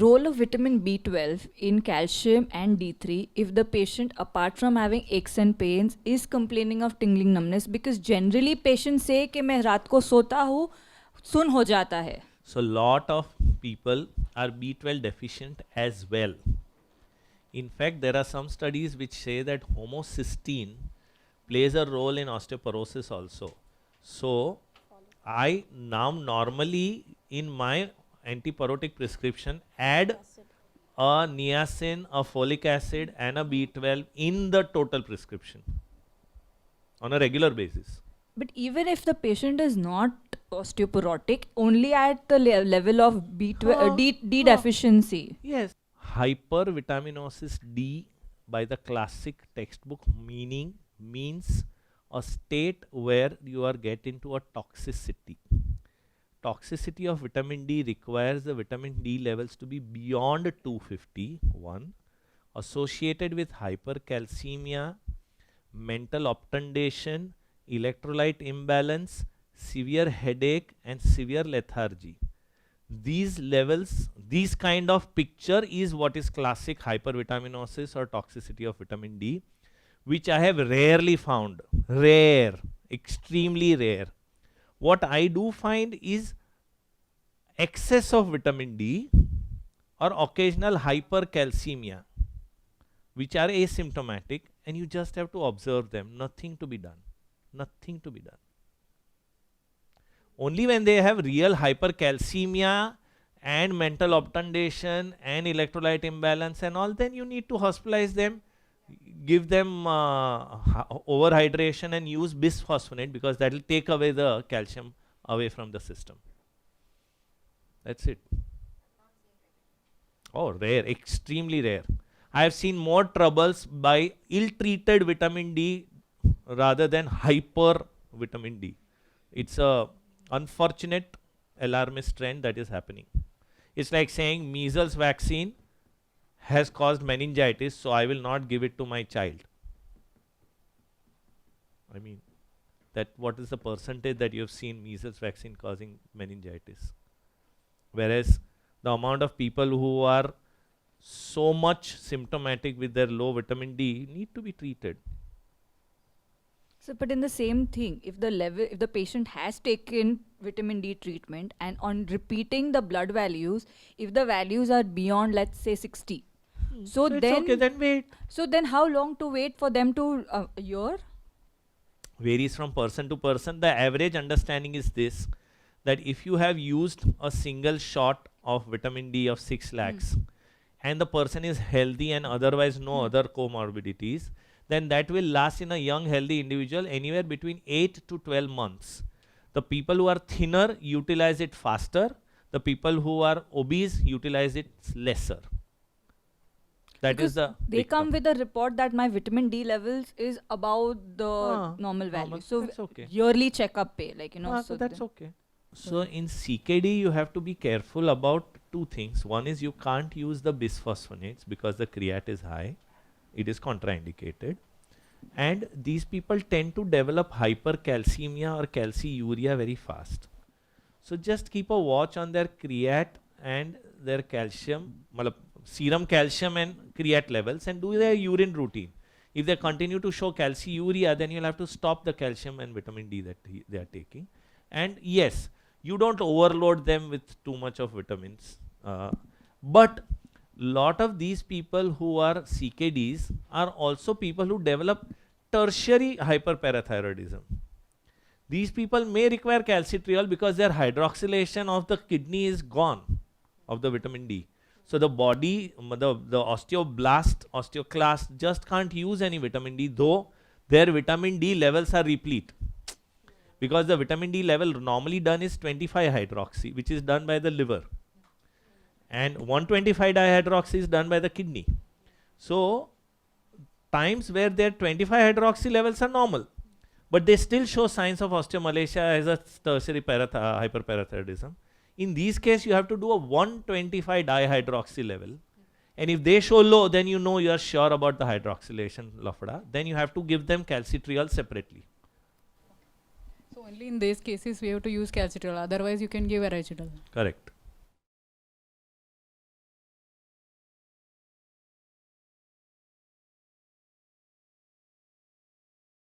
role of vitamin B12 in calcium and D3 if the patient, apart from having aches and pains, is complaining of tingling numbness, because generally patients say कि मैं रात को सोता हूँ सुन हो जाता है. So lot of people are B12 deficient as well. In fact, there are some studies which say that homocysteine plays a role in osteoporosis also. So I now normally in my antipyrotic prescription add a niacin, a folic acid and a B12 in the total prescription on a regular basis. But even if the patient is not osteoporotic, only at the level of B12, D deficiency. Yes. Hypervitaminosis D by the classic textbook means a state where you are get into a toxicity. Toxicity of vitamin D requires the vitamin D levels to be beyond 251, associated with hypercalcemia, mental obtundation, electrolyte imbalance, severe headache and severe lethargy. These levels, these kind of picture is what is classic hypervitaminosis or toxicity of vitamin D, which I have rarely found. Rare, extremely rare. What I do find is excess of vitamin D or occasional hypercalcemia, which are asymptomatic, and you just have to observe them. Nothing to be done. Nothing to be done. Only when they have real hypercalcemia and mental obtundation and electrolyte imbalance and all, then you need to hospitalize them, give them overhydration and use bisphosphonate, because that will take away the calcium away from the system. That's it. Oh, rare, extremely rare. I have seen more troubles by ill-treated vitamin D rather than hyper vitamin D. It's a unfortunate alarmist trend that is happening. It's like saying measles vaccine has caused meningitis, so I will not give it to my child. I mean, that what is the percentage that you have seen measles vaccine causing meningitis? Whereas the amount of people who are so much symptomatic with their low vitamin D need to be treated. So, but in the same thing, if the patient has taken vitamin D treatment and on repeating the blood values, if the values are beyond, let's say 60, so it's then okay, then wait. So then, how long to wait for them to a year? Varies from person to person. The average understanding is this, that if you have used a single shot of vitamin D of 6 lakhs and the person is healthy and otherwise no other comorbidities, then that will last in a young healthy individual anywhere between 8 to 12 months. The people who are thinner utilize it faster. The people who are obese utilize it lesser. That Because is the they come dictum. with a report that my vitamin D levels is above the normal value. normal. So That's okay. yearly checkup pay, like, you know. So that's okay. So in CKD, you have to be careful about two things. One is you can't use the bisphosphonates because the creat is high. It is contraindicated. And these people tend to develop hypercalcemia or calciuria very fast. So just keep a watch on their creat and their calcium, serum calcium and creat levels, and do their urine routine. If they continue to show calciuria, then you'll have to stop the calcium and vitamin D that they are taking. And yes, you don't overload them with too much of vitamins. But lot of these people who are CKDs are also people who develop tertiary hyperparathyroidism. These people may require calcitriol because their hydroxylation of the kidney is gone, of the vitamin D. So the body, the osteoclast just can't use any vitamin D, though their vitamin D levels are replete. Because the vitamin D level normally done is 25 hydroxy, which is done by the liver. And 125 dihydroxy is done by the kidney. So times where their 25 hydroxy levels are normal, but they still show signs of osteomalacia as a tertiary hyperparathyroidism. In these cases, you have to do a 125 dihydroxy level. And if they show low, then you know you are sure about the hydroxylation lafda. Then you have to give them calcitriol separately. So only in these cases we have to use calcitriol. Otherwise, you can give arachital. Correct.